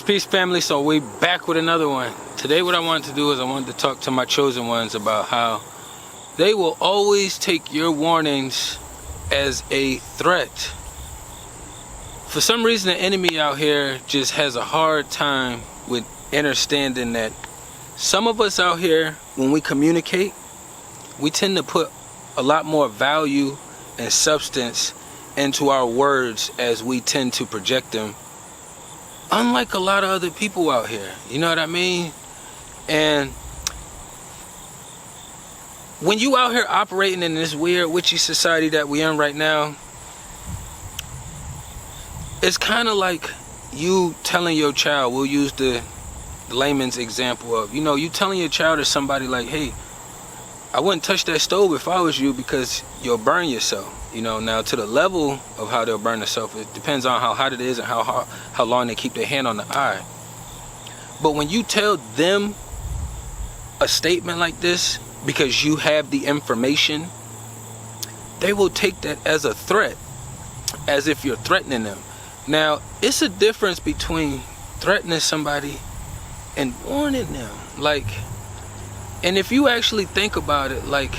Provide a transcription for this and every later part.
Peace family, so we back with another one. Today what I wanted to do is I wanted to talk to my chosen ones about how they will always take your warnings as a threat. For some reason the enemy out here just has a hard time with understanding that some of us out here, when we communicate, we tend to put a lot more value and substance into our words as we tend to project them, unlike a lot of other people out here. You know what I mean? And when you out here operating in this weird witchy society that we in right now, it's kind of like you telling your child, we'll use the layman's example of, you know, you telling your child or somebody like, hey, I wouldn't touch that stove if I was you because you'll burn yourself. You know, now to the level of how they'll burn themselves, it depends on how hot it is and how long they keep their hand on the eye. But when you tell them a statement like this because you have the information, they will take that as a threat, as if you're threatening them. Now, it's a difference between threatening somebody and warning them. Like, and if you actually think about it, like,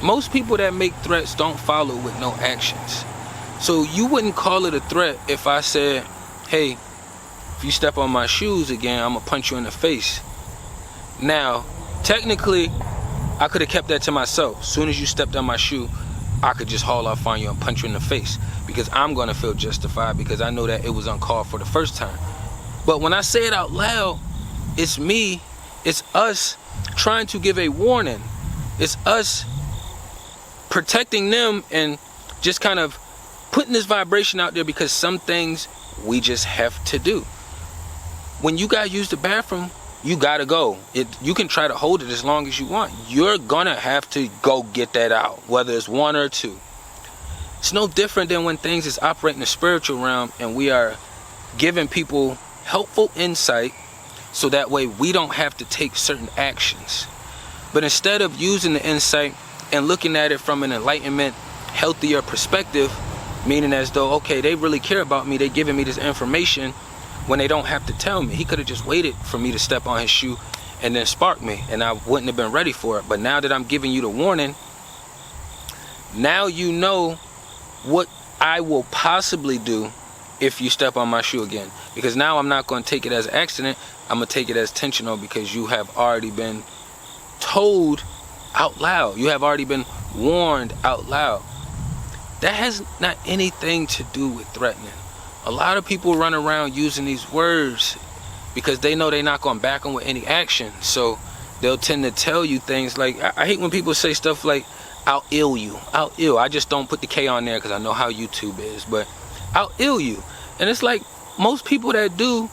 most people that make threats don't follow with no actions. So you wouldn't call it a threat if I said, hey, if you step on my shoes again, I'm gonna punch you in the face. Now, technically, I could have kept that to myself. As soon as you stepped on my shoe, I could just haul off on you and punch you in the face, because I'm gonna feel justified because I know that it was uncalled for the first time. But when I say it out loud, it's me, it's us trying to give a warning. It's us protecting them and just kind of putting this vibration out there, because some things we just have to do. When you gotta use the bathroom, you gotta go. You can try to hold it as long as you want. You're gonna have to go get that out, whether it's one or two. It's no different than when things is operating in the spiritual realm and we are giving people helpful insight so that way we don't have to take certain actions. But instead of using the insight and looking at it from an enlightenment, healthier perspective, meaning as though, okay, they really care about me, they giving me this information when they don't have to tell me. He could have just waited for me to step on his shoe and then spark me, and I wouldn't have been ready for it. But now that I'm giving you the warning, now you know what I will possibly do if you step on my shoe again. Because now I'm not going to take it as an accident, I'm going to take it as intentional, because you have already been told out loud. You have already been warned out loud. That has not anything to do with threatening. A lot of people run around using these words because they know they're not going to back them with any action. So they'll tend to tell you things like, I hate when people say stuff like, I'll ill you. I'll ill. I just don't put the K on there because I know how YouTube is. But I'll ill you. And it's like, most people that do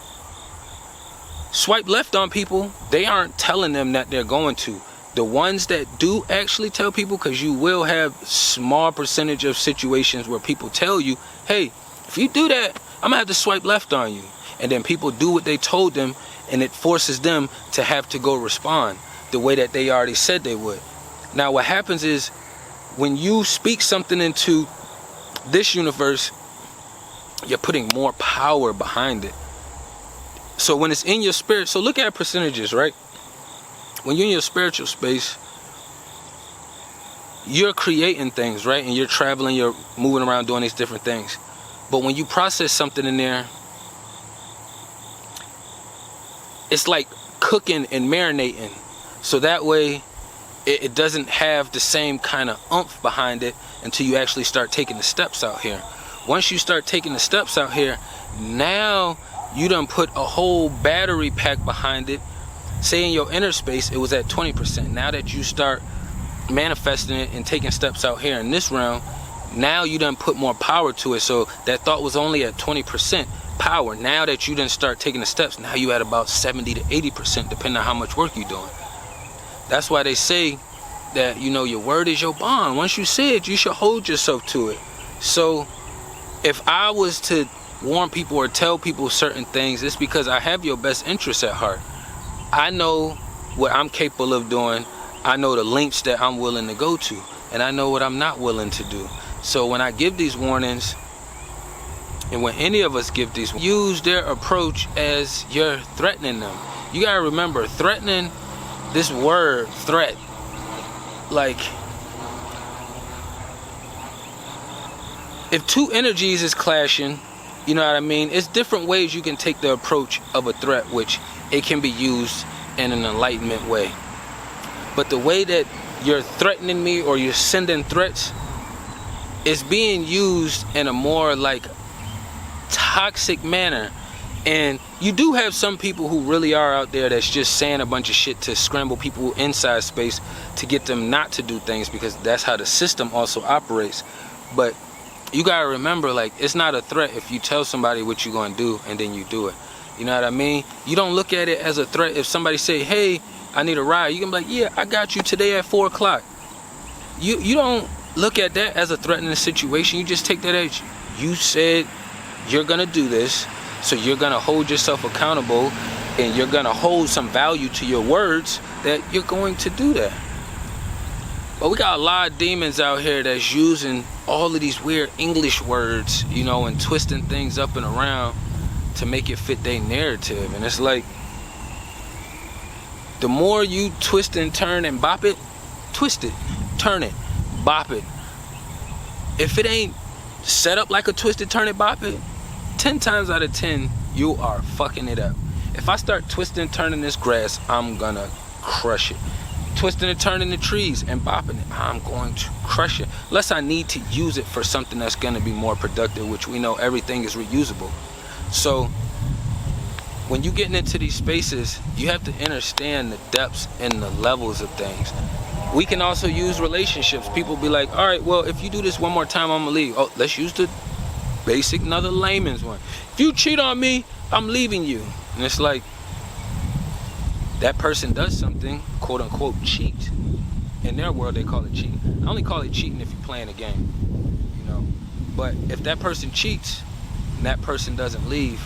swipe left on people, they aren't telling them that they're going to. The ones that do actually tell people, because you will have small percentage of situations where people tell you, hey, if you do that, I'm gonna have to swipe left on you. And then people do what they told them, and it forces them to have to go respond the way that they already said they would. Now what happens is, when you speak something into this universe, you're putting more power behind it. So when it's in your spirit, so look at percentages, right? When you're in your spiritual space, you're creating things, right? And you're traveling, you're moving around doing these different things. But when you process something in there, it's like cooking and marinating. So that way, it doesn't have the same kind of oomph behind it until you actually start taking the steps out here. Once you start taking the steps out here, now you done put a whole battery pack behind it. Say in your inner space, it was at 20%. Now that you start manifesting it and taking steps out here in this realm, now you done put more power to it. So that thought was only at 20% power. Now that you done start taking the steps, now you at about 70 to 80%, depending on how much work you're doing. That's why they say that, you know, your word is your bond. Once you say it, you should hold yourself to it. So if I was to warn people or tell people certain things, it's because I have your best interests at heart. I know what I'm capable of doing. I know the lengths that I'm willing to go to, and I know what I'm not willing to do. So when I give these warnings, and when any of us give these, use their approach as you're threatening them. You gotta remember, threatening, this word, threat, like, if two energies is clashing, you know what I mean? It's different ways you can take the approach of a threat, which it can be used in an enlightenment way. But the way that you're threatening me or you're sending threats is being used in a more like toxic manner. And you do have some people who really are out there that's just saying a bunch of shit to scramble people inside space to get them not to do things, because that's how the system also operates. But you gotta remember, like, it's not a threat if you tell somebody what you're gonna do and then you do it. You know what I mean? You don't look at it as a threat. If somebody say, hey, I need a ride, you can be like, yeah, I got you today at 4 o'clock. You don't look at that as a threatening situation. You just take that as, you said you're gonna do this, so you're gonna hold yourself accountable, and you're gonna hold some value to your words that you're going to do that. But we got a lot of demons out here that's using all of these weird English words, you know, and twisting things up and around to make it fit their narrative. And it's like, the more you twist and turn and bop it, twist it, turn it, bop it. If it ain't set up like a twisted, turn it, bop it, 10 times out of 10, you are fucking it up. If I start twisting and turning this grass, I'm gonna crush it. Twisting and turning the trees and bopping it, I'm going to crush it. Unless I need to use it for something that's gonna be more productive, which we know everything is reusable. So when you're getting into these spaces, you have to understand the depths and the levels of things. We can also use relationships. People be like, all right, well, if you do this one more time, I'm gonna leave. Oh, let's use the basic, another layman's one. If you cheat on me, I'm leaving you. And it's like, that person does something, quote unquote, cheat. In their world, they call it cheating. I only call it cheating if you're playing a game, you know. But if that person cheats and that person doesn't leave,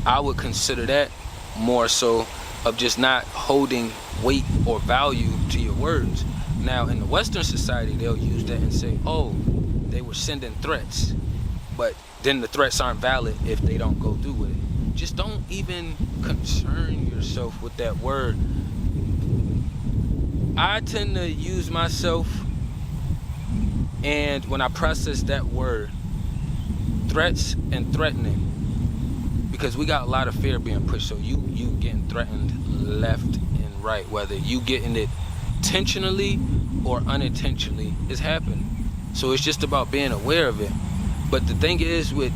I would consider that more so of just not holding weight or value to your words. Now, in the Western society, they'll use that and say, oh, they were sending threats, but then the threats aren't valid if they don't go through with it. Just don't even concern yourself with that word. I tend to use myself, and when I process that word, threats and threatening, because we got a lot of fear being pushed. So you getting threatened left and right, whether you getting it intentionally or unintentionally, is happening. So it's just about being aware of it. But the thing is, with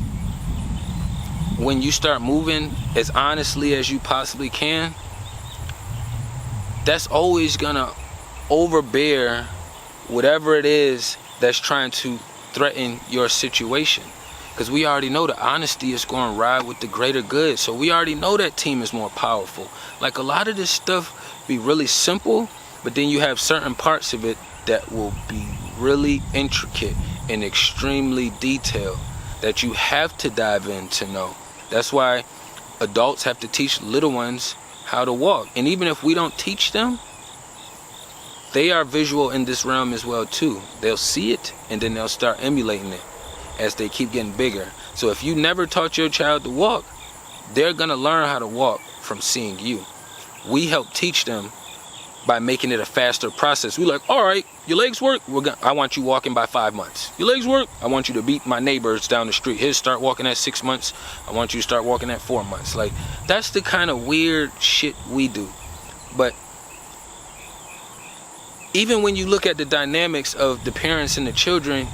when you start moving as honestly as you possibly can, that's always gonna overbear whatever it is that's trying to threaten your situation. Because we already know the honesty is going to ride with the greater good. So we already know that team is more powerful. Like, a lot of this stuff be really simple, but then you have certain parts of it that will be really intricate and extremely detailed that you have to dive in to know. That's why adults have to teach little ones how to walk. And even if we don't teach them, they are visual in this realm as well too. They'll see it and then they'll start emulating it as they keep getting bigger. So if you never taught your child to walk, they're gonna learn how to walk from seeing you. We help teach them by making it a faster process. We like, all right, your legs work, I want you walking by 5 months. Your legs work, I want you to beat my neighbors down the street. His start walking at 6 months, I want you to start walking at 4 months. Like, that's the kind of weird shit we do. But even when you look at the dynamics of the parents and the children,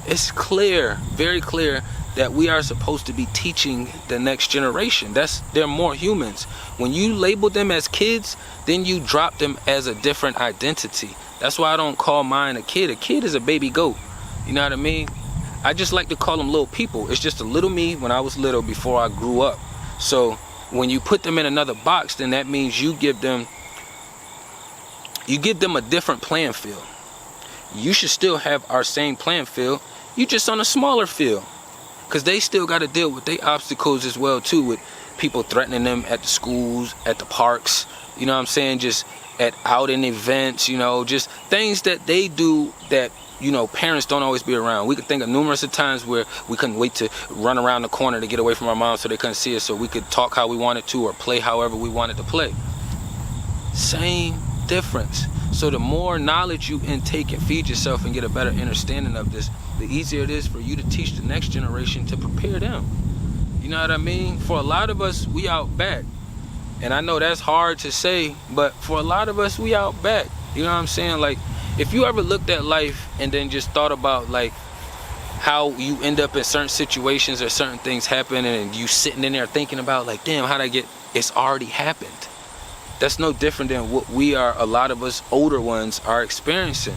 it's clear, very clear, that we are supposed to be teaching the next generation. They're more humans. When you label them as kids, then you drop them as a different identity. That's why I don't call mine a kid. A kid is a baby goat. You know what I mean? I just like to call them little people. It's just a little me when I was little before I grew up. So when you put them in another box, then that means you give them a different playing field. You should still have our same playing field. You just on a smaller field. Because they still got to deal with their obstacles as well too, with people threatening them at the schools, at the parks, you know what I'm saying, just at out in events, you know, just things that they do that, you know, parents don't always be around. We could think of numerous of times where we couldn't wait to run around the corner to get away from our mom so they couldn't see us, so we could talk how we wanted to or play however we wanted to play. Same difference. So the more knowledge you intake and feed yourself and get a better understanding of this, the easier it is for you to teach the next generation to prepare them. You know what I mean? For a lot of us, we out back. And I know that's hard to say, but for a lot of us, we out back. You know what I'm saying? Like, if you ever looked at life and then just thought about like how you end up in certain situations or certain things happen, and you sitting in there thinking about like, damn, how'd I get, it's already happened. That's no different than what a lot of us older ones are experiencing.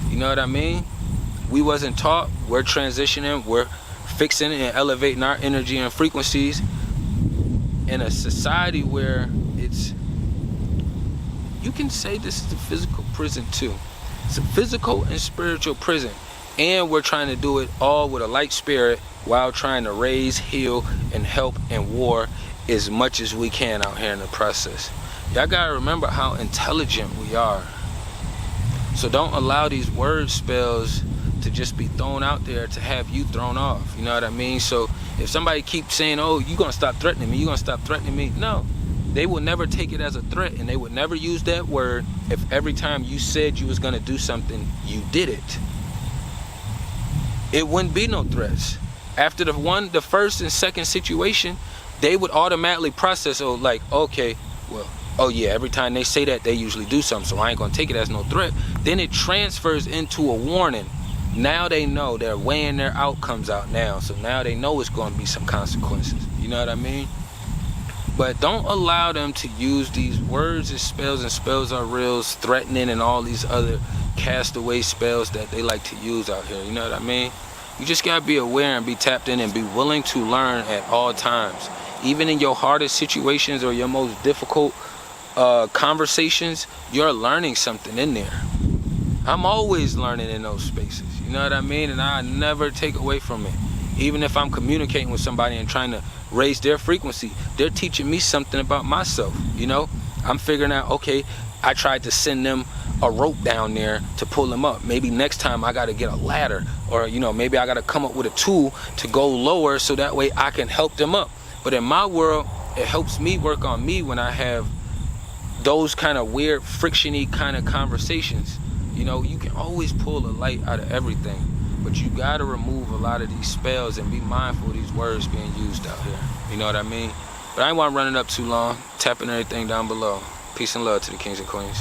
You know what I mean? We wasn't taught, we're transitioning, we're fixing and elevating our energy and frequencies in a society where it's, you can say this is a physical prison too. It's a physical and spiritual prison. And we're trying to do it all with a light spirit while trying to raise, heal, and help and war as much as we can out here in the process. Y'all gotta remember how intelligent we are. So don't allow these word spells to just be thrown out there to have you thrown off. You know what I mean? So if somebody keeps saying, oh, you're gonna stop threatening me, you're gonna stop threatening me. No, they will never take it as a threat, and they would never use that word if every time you said you was gonna do something, you did it. It wouldn't be no threats. After the first and second situation, they would automatically process, oh, like, okay, well, oh yeah, every time they say that, they usually do something, so I ain't gonna take it as no threat. Then it transfers into a warning. Now they know they're weighing their outcomes out now, so now they know it's gonna be some consequences. You know what I mean? But don't allow them to use these words as spells, and spells are reals, threatening, and all these other castaway spells that they like to use out here. You know what I mean? You just gotta be aware and be tapped in and be willing to learn at all times. Even in your hardest situations or your most difficult conversations, you're learning something in there. I'm always learning in those spaces. You know what I mean? And I never take away from it. Even if I'm communicating with somebody and trying to raise their frequency, they're teaching me something about myself. You know, I'm figuring out, okay, I tried to send them a rope down there to pull them up. Maybe next time I got to get a ladder, or, you know, maybe I got to come up with a tool to go lower so that way I can help them up. But in my world, it helps me work on me when I have those kind of weird, friction-y kind of conversations. You know, you can always pull the light out of everything, but you got to remove a lot of these spells and be mindful of these words being used out here. You know what I mean? But I ain't want to run it up too long. Tapping everything down below. Peace and love to the kings and queens.